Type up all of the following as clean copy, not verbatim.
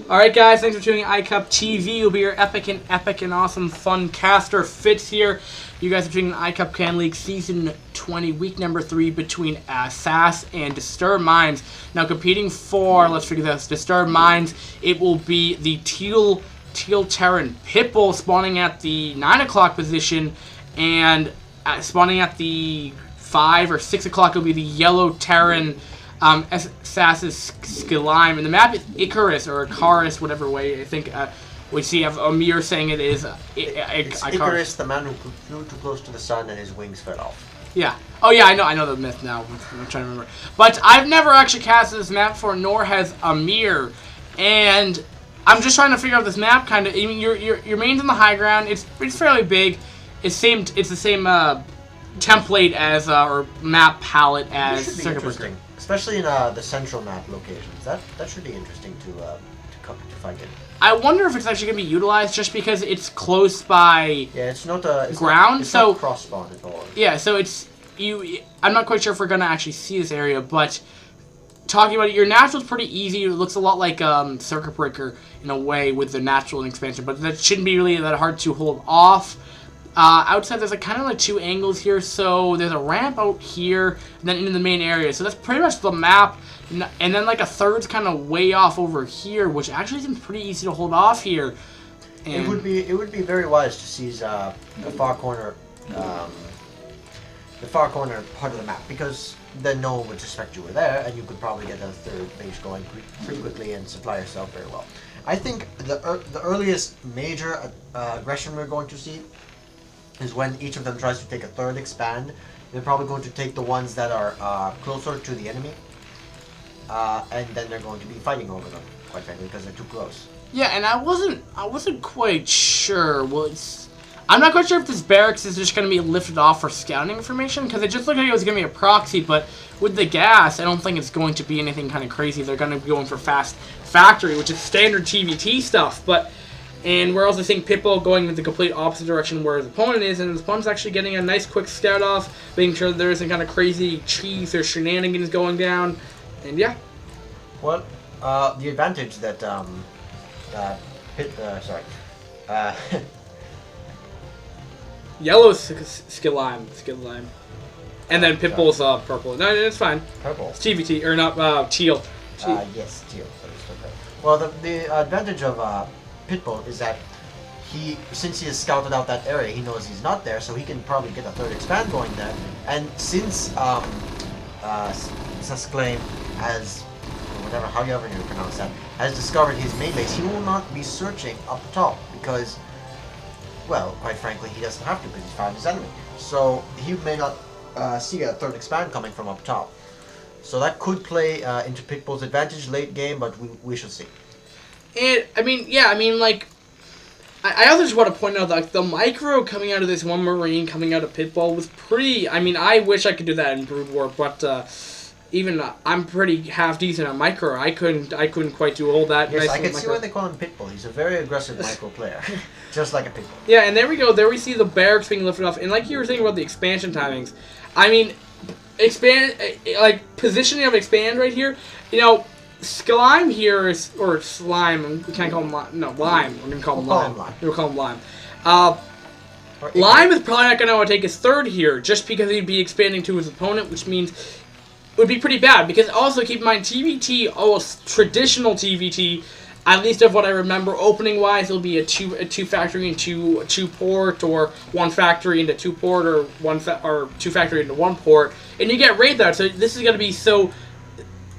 Alright guys, thanks for tuning in iCup TV. You'll be your epic and awesome fun caster Fitz here. You guys are tuning in iCup Can League Season 20, week number 3 between SAS and Disturbed Minds. Now competing for, let's figure this, Disturbed Minds, it will be the Teal Terran Pitbull spawning at the 9 o'clock position, and spawning at the 5 or 6 o'clock will be the Yellow Terran SAS' skzlime, and the map is Icarus or Icarus, whatever way. I think we see Amir saying it is it's Icarus, the man who flew too close to the sun and his wings fell off. Yeah. Oh yeah, I know the myth now. I'm trying to remember. But I've never actually casted this map before, nor has Amir, and I'm just trying to figure out this map. Kind of. I mean, your main's on the high ground. It's fairly big. It's the same template as or map palette as Circuit Breaker. Especially in the central map locations. That should be interesting to fight in. I wonder if it's actually going to be utilized just because it's close by it's not ground. It's so not cross spawn at all. Yeah, so it's I'm not quite sure if we're going to actually see this area, but talking about it, your natural is pretty easy. It looks a lot like Circuit Breaker in a way with the natural expansion, but that shouldn't be really that hard to hold off. Outside, there's kind of like 2 angles here, so there's a ramp out here, and then into the main area. So that's pretty much the map, and then like a third's kind of way off over here, which actually seems pretty easy to hold off here. And it would be very wise to seize the far corner part of the map, because then no one would suspect you were there, and you could probably get a third base going pretty quickly and supply yourself very well. I think the earliest major aggression we're going to see is when each of them tries to take a third expand. They're probably going to take the ones that are closer to the enemy, and then they're going to be fighting over them, quite frankly, because they're too close. Yeah, and I wasn't quite sure. Well, I'm not quite sure if this barracks is just going to be lifted off for scouting information, because it just looked like it was going to be a proxy, but with the gas, I don't think it's going to be anything kind of crazy. They're going to be going for fast factory, which is standard TVT stuff, and we're also seeing Pitbull going in the complete opposite direction where his opponent is, and his opponent's actually getting a nice quick scout off, making sure that there isn't kind of crazy cheese or shenanigans going down, and yeah. Well, the advantage that Yellow skzlime, and then Pitbull's purple. No, it's fine. Purple. It's TVT or not teal. Yes, teal. Well, the advantage of Pitbull is that since he has scouted out that area, he knows he's not there, so he can probably get a third expand going there. And since skzlime has, however you pronounce that, has discovered his main base, he will not be searching up top because, well, quite frankly, he doesn't have to because he's found his enemy. So he may not see a third expand coming from up top. So that could play into Pitbull's advantage late game, but we shall see. And, I also just want to point out that the micro coming out of this one Marine coming out of Pitbull was pretty, I wish I could do that in Brood War, but even I'm pretty half decent at micro. I couldn't quite do all that. Yes, nice I can see micro. why they call him Pitbull. He's a very aggressive micro player, just like a Pitbull. Yeah, and there we go. There we see the barracks being lifted off, and like you were saying about the expansion timings, positioning of expand right here, skzlime here is, or slime, we can't call him lime, no, lime, we're going to call him lime. We'll call him lime. Lime is probably not going to want to take his third here, just because he'd be expanding to his opponent, which means it would be pretty bad, because also keep in mind, TVT, traditional TVT, at least of what I remember, opening-wise, it'll be a two factory into a 2-port, or 1 factory into 2-port, or 2 factory into 1 port, and you get raid that, so this is going to be so...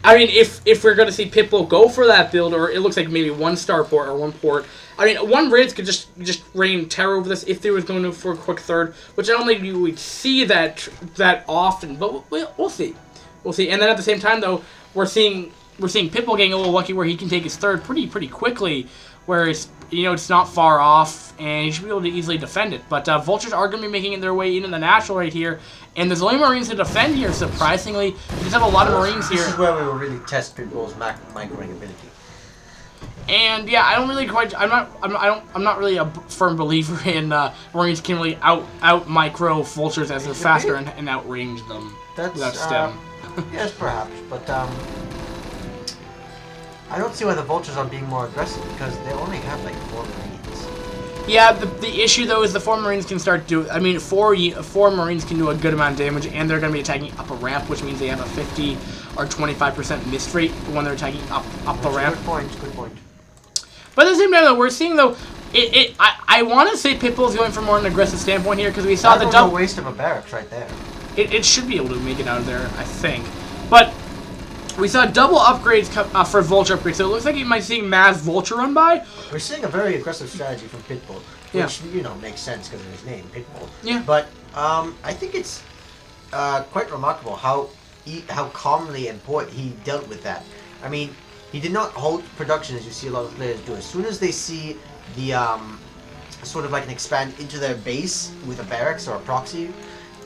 if we're going to see Pitbull go for that build, or it looks like maybe 1 starport or 1 port, one Rids could just rain terror over this if they was going for a quick third, which I don't think you would see that often, but we'll see. We'll see. And then at the same time, though, we're seeing Pitbull getting a little lucky where he can take his third pretty quickly, whereas it's not far off, and he should be able to easily defend it. But Vultures are going to be making their way into the natural right here, and there's only Marines to defend here, surprisingly. We just have a lot of Marines here. This is where we will really test Pitbull's microing ability. And yeah, I'm not really a firm believer in Marines can really out micro Vultures as they're faster and outrange them without stem. Yes, perhaps, but I don't see why the vultures are being more aggressive because they only have like 4 marines. Yeah, the issue though is the 4 marines can start do. I mean, 4 marines can do a good amount of damage, and they're going to be attacking up a ramp, which means they have a 50 or 25% miss rate when they're attacking up the ramp. Good point. Good point. But at the same time, though, we're seeing though. I want to say Pitbull's going for more an aggressive standpoint here because we saw the double waste of a barracks right there. It should be able to make it out of there, I think. But we saw double upgrades for Vulture upgrades, so it looks like you might see Maz Vulture run by. We're seeing a very aggressive strategy from Pitbull, which, you know, makes sense because of his name, Pitbull. Yeah. But I think it's quite remarkable how calmly and he dealt with that. I mean, he did not halt production as you see a lot of players do. As soon as they see the sort of like an expand into their base with a barracks or a proxy,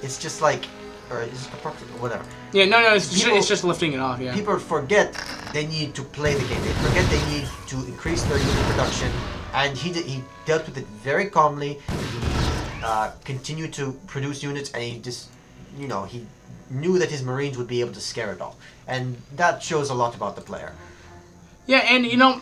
it's just like, or is it a proxy, whatever. Yeah, no, it's just lifting it off. Yeah. People forget they need to play the game. They forget they need to increase their unit production, and he dealt with it very calmly. He continued to produce units, and he just, you know, he knew that his Marines would be able to scare it off, and that shows a lot about the player. Yeah, and you know,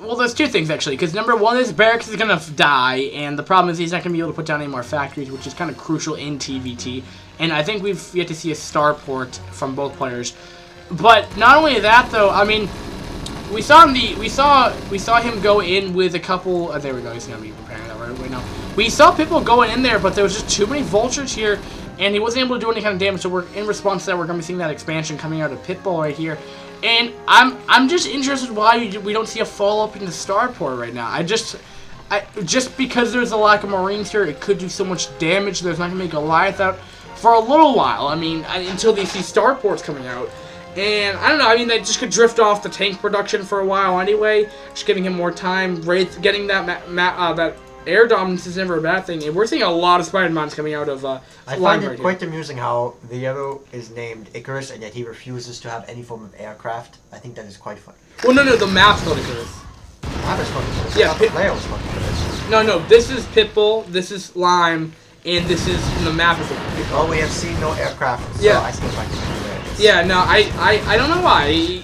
well, there's 2 things actually. Because number 1 is barracks is gonna die, and the problem is he's not gonna be able to put down any more factories, which is kind of crucial in TVT. And I think we've yet to see a starport from both players. But not only that, though, I mean, we saw him go in with a couple. There we go. He's gonna be preparing that right now. We saw people going in there, but there was just too many vultures here, and he wasn't able to do any kind of damage. So we're in response to that, we're gonna be seeing that expansion coming out of Pitbull right here. And I'm just interested why we don't see a follow-up in the starport right now. Just because there's a lack of Marines here, it could do so much damage. There's not gonna make Goliath out for a little while. I mean, until they see starports coming out. And I don't know. I mean, they just could drift off the tank production for a while anyway. Just giving him more time. Getting that air dominance is never a bad thing. And we're seeing a lot of Spider-Mons coming out of. I find it quite amusing how the yellow is named Icarus, and yet he refuses to have any form of aircraft. I think that is quite funny. Well, no, the map's called Icarus. The map is called Icarus. Yeah, the player was called Icarus. No, this is Pitbull, this is Lime, and this is the map is Icarus. Oh, we have seen no aircraft, so yeah. I still find it hilarious. Yeah, no, I don't know why.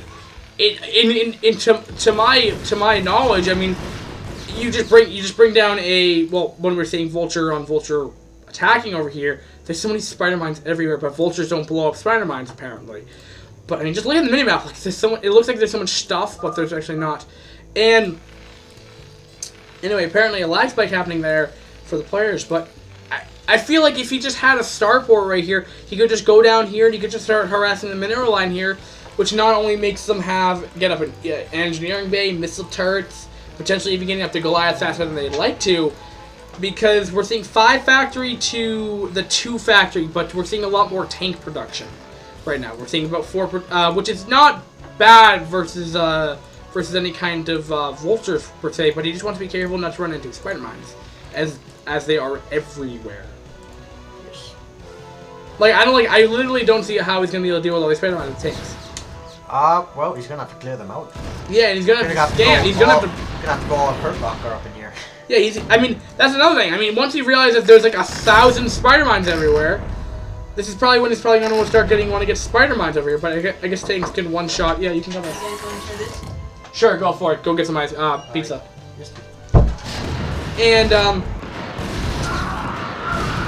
To my knowledge, I mean, you just bring down when we're saying vulture on vulture attacking over here, there's so many spider mines everywhere, but vultures don't blow up spider mines apparently. But I mean, just look at the minimap. Like, it looks like there's so much stuff, but there's actually not. And anyway, apparently a lag spike happening there for the players, but I feel like if he just had a starport right here, he could just go down here and he could just start harassing the mineral line here, which not only makes them get up an engineering bay, missile turrets, potentially even getting up to Goliath faster than they'd like to, because we're seeing 5 factory to the 2 factory, but we're seeing a lot more tank production right now. We're seeing about 4, which is not bad versus any kind of vultures per se, but he just wants to be careful not to run into spider mines, as they are everywhere. Yes. I literally don't see how he's gonna be able to deal with all these spider mines and tanks. Well, he's gonna have to clear them out. Yeah, and he's gonna have to scan. He's gonna have to go all Hurt Locker up in here. Yeah, I mean, that's another thing. I mean, once he realizes there's like 1,000 spider mines everywhere, this is probably when he's probably gonna want to get spider mines over here. But I guess tanks can one shot. Yeah, you can come in. You guys want to try this? Sure, go for it. Go get some ice, pizza. Yes. And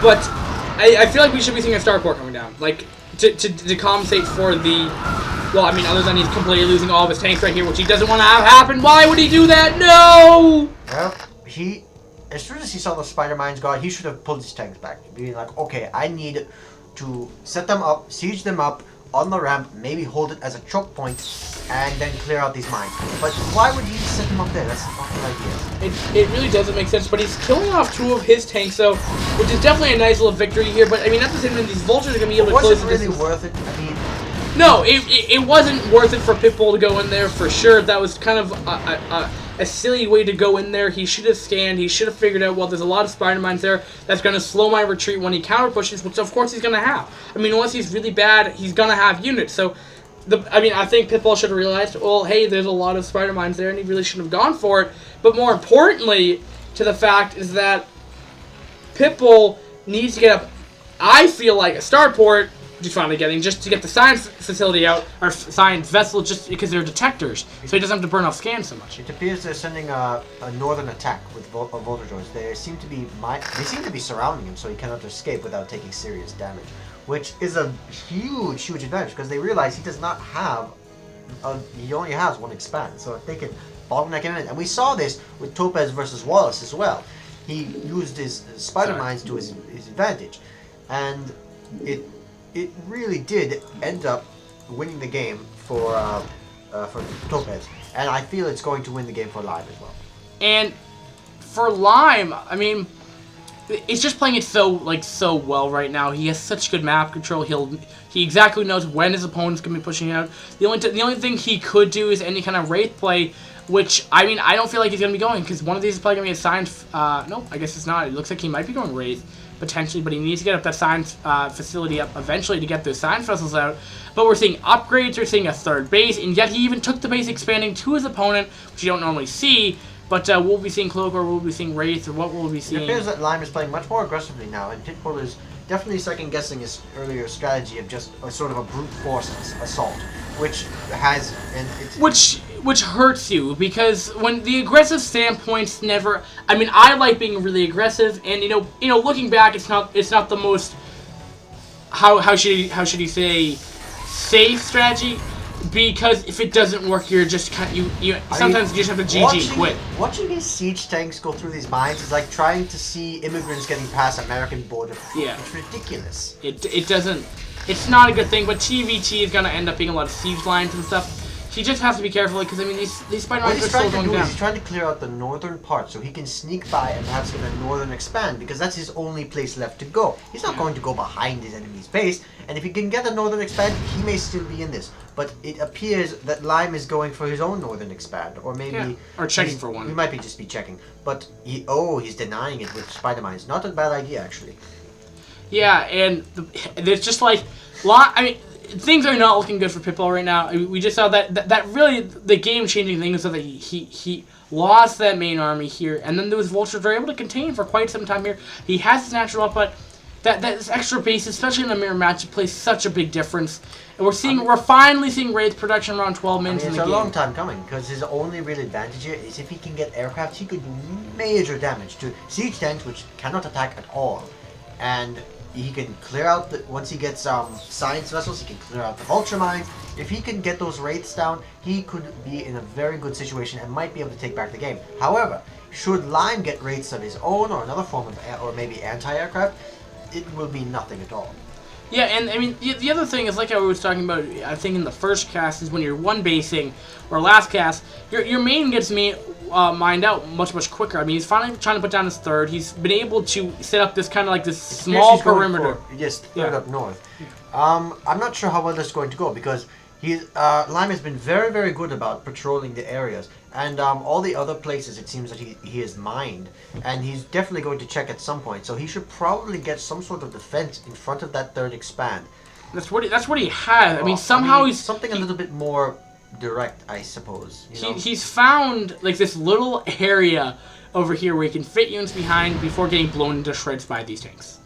but I feel like we should be seeing a starport coming down, like to compensate for the. Well, I mean, other than he's completely losing all of his tanks right here, which he doesn't want to have happen. Why would he do that? No! Well, as soon as he saw the spider mines go out, he should have pulled his tanks back. Being like, okay, I need to set them up, siege them up on the ramp, maybe hold it as a choke point, and then clear out these mines. But why would he set them up there? That's not the idea. It really doesn't make sense, but he's killing off 2 of his tanks, though, which is definitely a nice little victory here. But, I mean, at the same time, these vultures are going to be able to close the distance. Was it really worth it? I mean... No, it wasn't worth it for Pitbull to go in there, for sure. That was kind of a silly way to go in there. He should have scanned. He should have figured out, well, there's a lot of spider mines there. That's going to slow my retreat when he counter pushes, which of course he's going to have. I mean, unless he's really bad, he's going to have units. So, I think Pitbull should have realized, well, hey, there's a lot of spider mines there, and he really shouldn't have gone for it. But more importantly to the fact is that Pitbull needs to get up, I feel like, a starport which he's finally getting, just to get the science facility out, or science vessel, just because they're detectors, so he doesn't have to burn off scans so much. It appears they're sending a northern attack with Voltadors. They seem to be surrounding him, so he cannot escape without taking serious damage, which is a huge advantage because they realize he does not have. He only has one expand, so if they can bottleneck him in, and we saw this with Topaz versus Wallace as well. He used his spider mines to his advantage, and it really did end up winning the game for Topaz, and I feel it's going to win the game for Lime as well. And for Lime, I mean, it's just playing it so well right now. He has such good map control. He exactly knows when his opponent's gonna be pushing out. The only thing he could do is any kind of Wraith play, which I mean I don't feel like he's gonna be going because one of these is probably gonna be a science. No, I guess it's not. It looks like he might be going Wraith potentially, but he needs to get up that science facility up eventually to get those science vessels out. But we're seeing upgrades. We're seeing a third base, and yet he even took the base expanding to his opponent, which you don't normally see. But we'll be seeing CLaW, or we'll be seeing Wraith, or what will we be seeing? It appears that Lime is playing much more aggressively now, and Pitbull is definitely second-guessing his earlier strategy of just a sort of a brute force assault, which has which hurts you because when the aggressive standpoint's never. I mean, I like being really aggressive, and you know, looking back, it's not the most how should you say safe strategy. Because if it doesn't work, you're just sometimes you just have to GG quit. Watching these siege tanks go through these mines is like trying to see immigrants getting past American border. Yeah, it's ridiculous. It doesn't. It's not a good thing. But TVT is gonna end up being a lot of siege lines and stuff. He just has to be careful because I mean these spider mines are still going down. He's trying to clear out the northern part so he can sneak by and perhaps get a northern expand because that's his only place left to go. He's not going to go behind his enemy's base, and if he can get a northern expand, he may still be in this. But it appears that Lime is going for his own northern expand, or maybe or checking for one. He might just be checking, but he's denying it with spider mines. Not a bad idea actually. Yeah, and there's just like I mean. Things are not looking good for Pitbull right now. We just saw that really the game-changing thing is that he lost that main army here, and then those vultures were able to contain for quite some time here. He has his natural up, but that extra base, especially in a mirror match, plays such a big difference. And we're finally seeing Wraith production around 12 minutes in the game. It's a long time coming because his only real advantage here is if he can get aircraft, he could do major damage to siege tanks, which cannot attack at all, and he can clear out once he gets science vessels, he can clear out the vulture mines. If he can get those wraiths down, he could be in a very good situation and might be able to take back the game. However, should Lime get wraiths of his own or another form of or maybe anti-aircraft, it will mean nothing at all. Yeah, and I mean the other thing is like I was talking about. I think in the first cast is when you're one basing, or last cast, your main gets mined out much quicker. I mean, he's finally trying to put down his third. He's been able to set up this kind of like this small perimeter. Yes, third up north. I'm not sure how well this is going to go because Lime has been very good about patrolling the areas, and all the other places it seems that he has mined, and he's definitely going to check at some point. So he should probably get some sort of defense in front of that third expand. That's what he has. I mean, somehow he's something a little bit more direct, I suppose. He's found like this little area over here where he can fit units behind before getting blown into shreds by these tanks.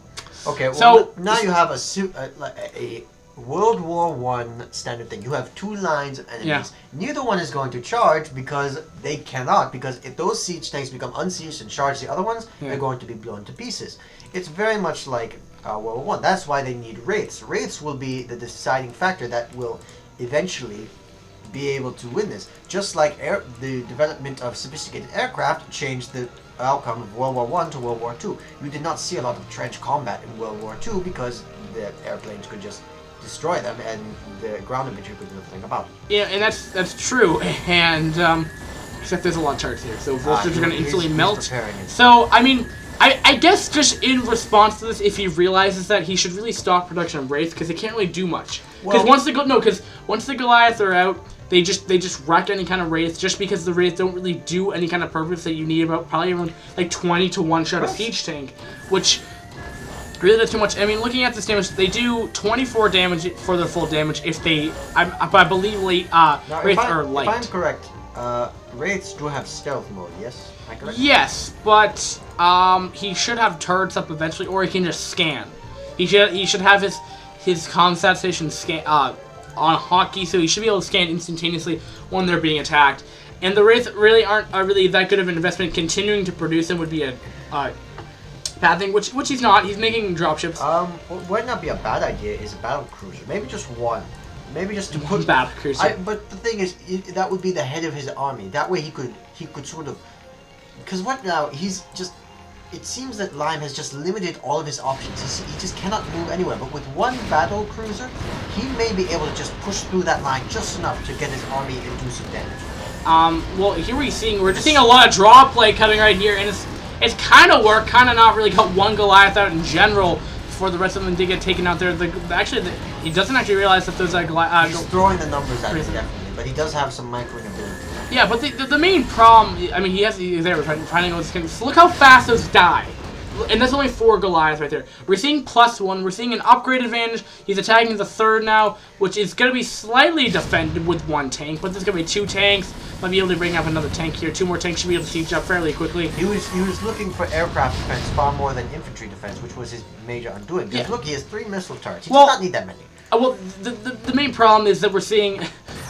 Okay, well so now you have a World War I standard thing. You have two lines of enemies. Yeah. Neither one is going to charge because they cannot. Because if those siege tanks become unsieged and charge the other ones, they're going to be blown to pieces. It's very much like World War I. That's why they need wraiths. Wraiths will be the deciding factor that will eventually be able to win this. Just like the development of sophisticated aircraft changed the outcome of World War I to World War II. You did not see a lot of trench combat in World War II because the airplanes could just destroy them and the ground infantry could do nothing about it. Yeah, and that's true. And except there's a lot of charts here, so vultures are going to instantly melt. So I mean, I guess just in response to this, if he realizes that, he should really stop production of wraiths because they can't really do much. Because once the Goliaths are out, they just wreck any kind of wraiths just because the wraiths don't really do any kind of purpose that you need about probably around like 20 to 1 shot a siege tank, which really does too much. I mean, looking at this damage, they do 24 damage for their full damage if they, I believe, wraiths are light. If I'm correct, wraiths do have stealth mode, yes? Am I correct? Yes, but he should have turrets up eventually, or he can just scan. He should have his his comsat station scan on hotkey, so he should be able to scan instantaneously when they're being attacked. And the Wraith really aren't really that good of an investment. Continuing to produce him would be a bad thing, which he's not. He's making dropships. What might not be a bad idea is a battle cruiser. Maybe just one. Maybe just to put battle cruiser. But the thing is, that would be the head of his army. That way he could sort of, because what now? He's just. It seems that Lime has just limited all of his options. He just cannot move anywhere. But with one battle cruiser, he may be able to just push through that line just enough to get his army and do some damage. Well, here we're just seeing a lot of draw play coming right here, and it's kind of worked, kind of not really got one Goliath out in general before the rest of them did get taken out there. He doesn't actually realize that there's a Goliath. He's throwing the numbers at it, definitely, but he does have some microing ability. Yeah, but the main problem, I mean, he's there trying to go with his. Look how fast those die. And that's only 4 Goliaths right there. We're seeing +1. We're seeing an upgrade advantage. He's attacking the 3rd now, which is going to be slightly defended with 1 tank. But there's going to be 2 tanks. Might be able to bring up another tank here. 2 more tanks should be able to siege up fairly quickly. He was looking for aircraft defense far more than infantry defense, which was his major undoing. Because look, he has 3 missile turrets. He does not need that many. Well, the main problem is that we're seeing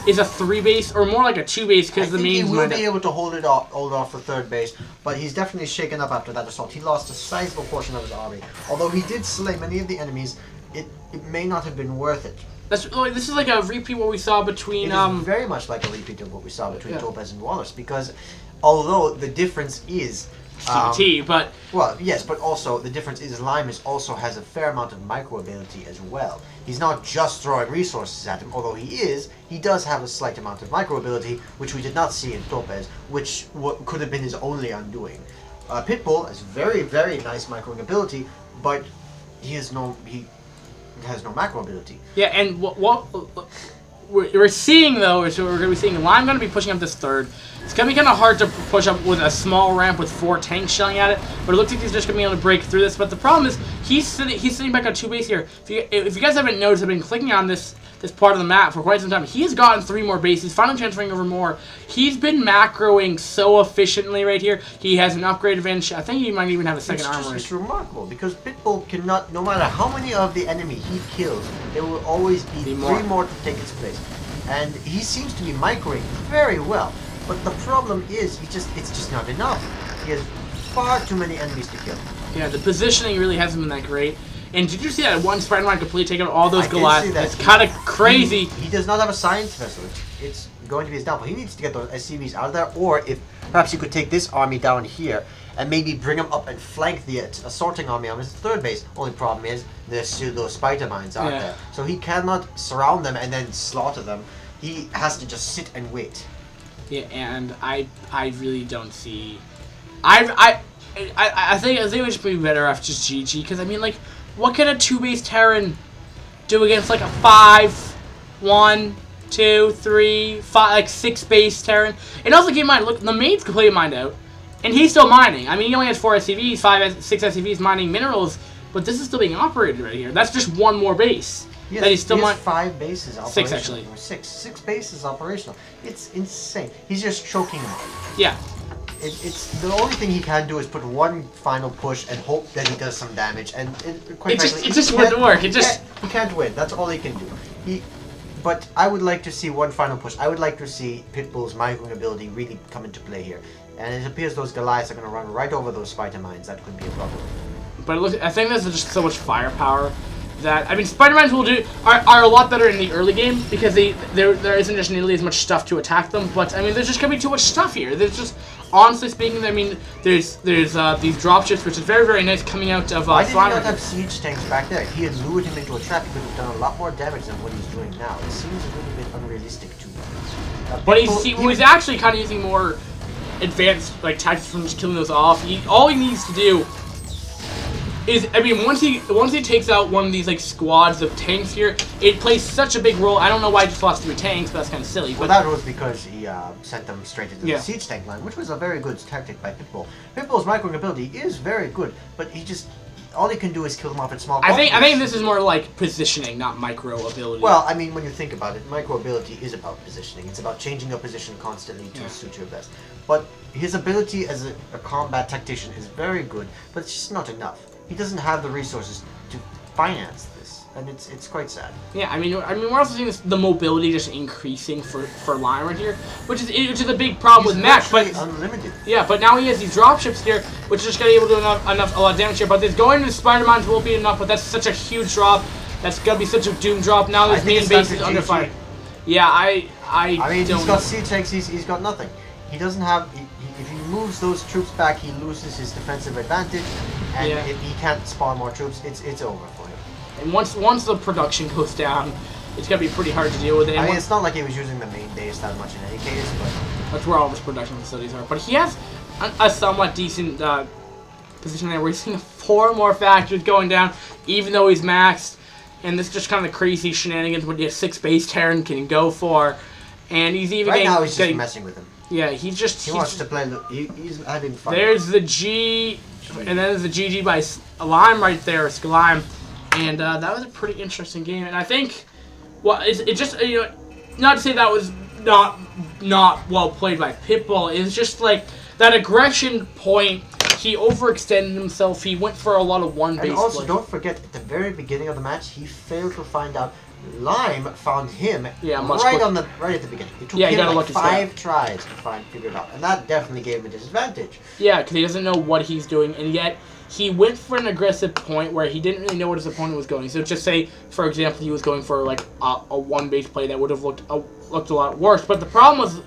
is a 3 base, or more like a 2 base, because the main. He will be able to hold off the 3rd base, but he's definitely shaken up after that assault. He lost a sizable portion of his army. Although he did slay many of the enemies, it may not have been worth it. This is like a repeat what we saw between. It is very much like a repeat of what we saw between Topaz and Wallace, because although the difference is. But well, yes, but also the difference is Lime also has a fair amount of micro ability as well. He's not just throwing resources at him, although he does have a slight amount of micro ability, which we did not see in Topaz, which could have been his only undoing. Pitbull has very, very nice micro ability, but he has no macro ability. Yeah, and what we're seeing though is we're going to be seeing Lime going to be pushing up this 3rd. It's going to be kind of hard to push up with a small ramp with 4 tanks shelling at it, but it looks like he's just going to be able to break through this. But the problem is he's sitting back on 2 base here. If you guys haven't noticed, I've been clicking on this part of the map for quite some time. He has gotten 3 more bases, finally transferring over more. He's been macroing so efficiently right here. He has an upgrade advantage. I think he might even have a 2nd armory. It's remarkable because Pitbull cannot, no matter how many of the enemy he kills, there will always be 3 more to take its place. And he seems to be microing very well. But the problem is, it's just not enough. He has far too many enemies to kill. Yeah, the positioning really hasn't been that great. And did you see that one Spider-Man completely take out all those Goliaths? It's kind of crazy. He does not have a science vessel. It's going to be his downfall. He needs to get those SCVs out of there, or if perhaps he could take this army down here and maybe bring him up and flank the assaulting army on his 3rd base. Only problem is there's still those spider mines out there, so he cannot surround them and then slaughter them. He has to just sit and wait. Yeah, and I really don't see. I think we should be better off just GG, because I mean, like, what can a 2-base Terran do against like a 5, 1, 2, 3, 5, like 6-base Terran? And also keep in mind, look, the main's completely mined out, and he's still mining. I mean, he only has 4 SCVs, 6 SCVs mining minerals, but this is still being operated right here. That's just 1 more base. Yes, he has 5 bases operational. 6 actually. Or 6 bases operational. It's insane. He's just choking them. Yeah. It's the only thing he can do is put 1 final push and hope that he does some damage. And quite frankly, it just wouldn't work. He can't win. That's all he can do. But I would like to see 1 final push. I would like to see Pitbull's microing ability really come into play here. And it appears those Goliaths are going to run right over those spider mines. That could be a problem. But I think there's just so much firepower that, I mean, Spider-Mans are a lot better in the early game because there isn't just nearly as much stuff to attack them. But I mean, there's just gonna be too much stuff here. There's just, honestly speaking, I mean, there's these dropships, which is very, very nice coming out of. Why did he not have siege tanks back there? He had lured him into a trap. He could have done a lot more damage than what he's doing now. It seems a little bit unrealistic to me. But he's actually kind of using more advanced tactics from just killing those off. All he needs to do is, I mean, once he takes out one of these squads of tanks here, it plays such a big role. I don't know why he just lost 3 tanks, but that's kind of silly. Well, that was because he sent them straight into the siege tank line, which was a very good tactic by Pitbull. Pitbull's microing ability is very good, but all he can do is kill them off in small quantities. I think this is more like positioning, not micro ability. Well, I mean, when you think about it, micro ability is about positioning. It's about changing your position constantly to suit your best. But his ability as a combat tactician is very good, but it's just not enough. He doesn't have the resources to finance this. and it's quite sad. Yeah, I mean, we're also seeing the mobility just increasing for Lime right here, which is a big problem with Mac. But unlimited. Yeah, but now he has these dropships here, which is just gonna be able to do a lot of damage here. But this going to Spider-Mines will be enough. But that's such a huge drop. That's gonna be such a doom drop. Now this main base is under fire. Yeah, I mean, don't he's got siege tanks. He's got nothing. He doesn't have. If he moves those troops back, he loses his defensive advantage, and if he can't spawn more troops, it's over for him. And once the production goes down, it's gonna be pretty hard to deal with it. I mean, it's not like he was using the main base that much in any case, but that's where all of his production facilities are. But he has a somewhat decent position there. We're seeing 4 more factories going down, even though he's maxed. And this is just kind of the crazy shenanigans what the 6 base Terran can go for. And he's even now he's just messing with him. Yeah, he wants to play. He's having fun. There's the G, and then there's the GG by Lime right there, skzlime, and that was a pretty interesting game. And I think, well, it just not to say that was not well played by Pitbull. It's just like that aggression point. He overextended himself. He went for a lot of one base. And also, don't forget at the very beginning of the match, he failed to find out. Lime found him right at the beginning. It took him like 5 tries to figure it out, and that definitely gave him a disadvantage. Yeah, because he doesn't know what he's doing, and yet he went for an aggressive point where he didn't really know what his opponent was going. So just say, for example, he was going for like a one base play that would have looked a lot worse. But the problem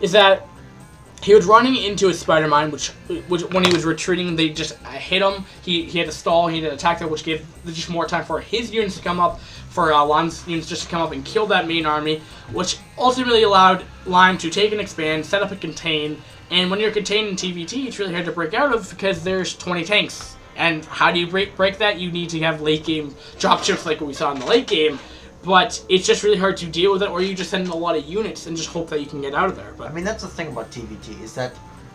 is that he was running into a Spider-Mine, which when he was retreating, they just hit him. He had to stall, he had to attack that, which gave just more time for his units to come up, for Lime's units just to come up and kill that main army, which ultimately allowed Lime to take and expand, set up a contain, and when you're contained in TVT, it's really hard to break out of because there's 20 tanks. And how do you break that? You need to have late game dropships like what we saw in the late game. But it's just really hard to deal with it, or you just send in a lot of units and just hope that you can get out of there. But I mean, that's the thing about TVT, is that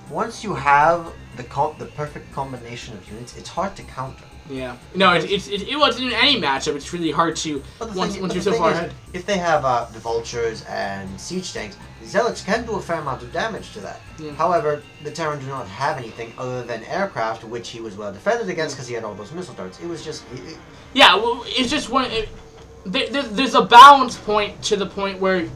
once you have the perfect combination of units, it's hard to counter. Yeah. No, it was in any matchup. It's really hard to once you're so far ahead. If they have the vultures and siege tanks, the zealots can do a fair amount of damage to that. Yeah. However, the Terran do not have anything other than aircraft, which he was well defended against because he had all those missile darts. It was just. Yeah. Well, it's just one. There's a balance point to the point where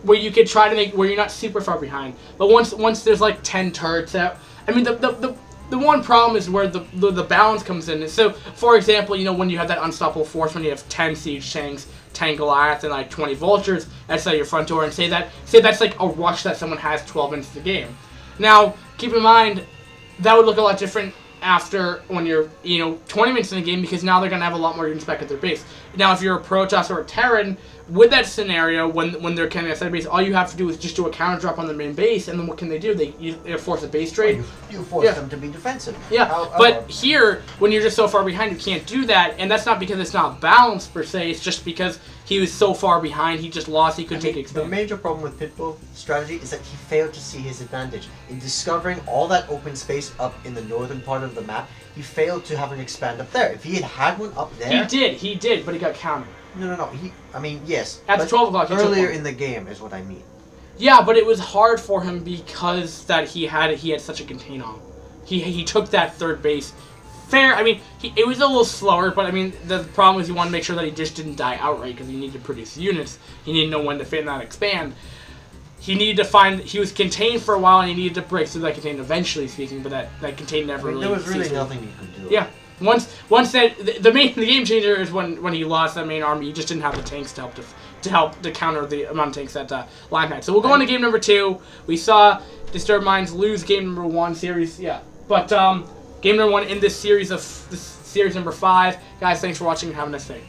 you could try to make where you're not super far behind, but once there's like 10 turrets out, I mean the one problem is where the balance comes in. So for example, when you have that unstoppable force, when you have 10 siege tanks, 10 Goliaths, and like 20 vultures, that's like your front door, and say that's like a rush that someone has 12 minutes of the game. Now keep in mind that would look a lot different after when you're 20 minutes in the game, because now they're going to have a lot more units back at their base. Now if you're a Protoss or a Terran, with that scenario, when they're kind of outside base, all you have to do is just do a counter drop on the main base, and then what can they do? They force a base trade. You force them to be defensive. Yeah, but here, when you're just so far behind, you can't do that, and that's not because it's not balanced per se. It's just because he was so far behind, he just lost. He couldn't take expand. The major problem with Pitbull's strategy is that he failed to see his advantage in discovering all that open space up in the northern part of the map. He failed to have an expand up there. If he had one up there, he did, but he got countered. No. I mean, yes. At the 12 o'clock. Earlier in the game is what I mean. Yeah, but it was hard for him because that he had such a contain on. He took that third base. Fair. I mean, it was a little slower, but I mean, the problem is you want to make sure that he just didn't die outright because he needed to produce units. He needed to know when to fit and expand. He needed to find. He was contained for a while, and he needed to break through that contain. Eventually speaking, but that contain never really. There was really nothing you could do. Yeah. Once that the game changer is when he lost that main army, he just didn't have the tanks to help to counter the amount of tanks that Lime had. So we'll go on to game number 2. We saw Disturbed Minds lose game number 1 series, but game number 1 in this series number 5. Guys, thanks for watching and have a nice day.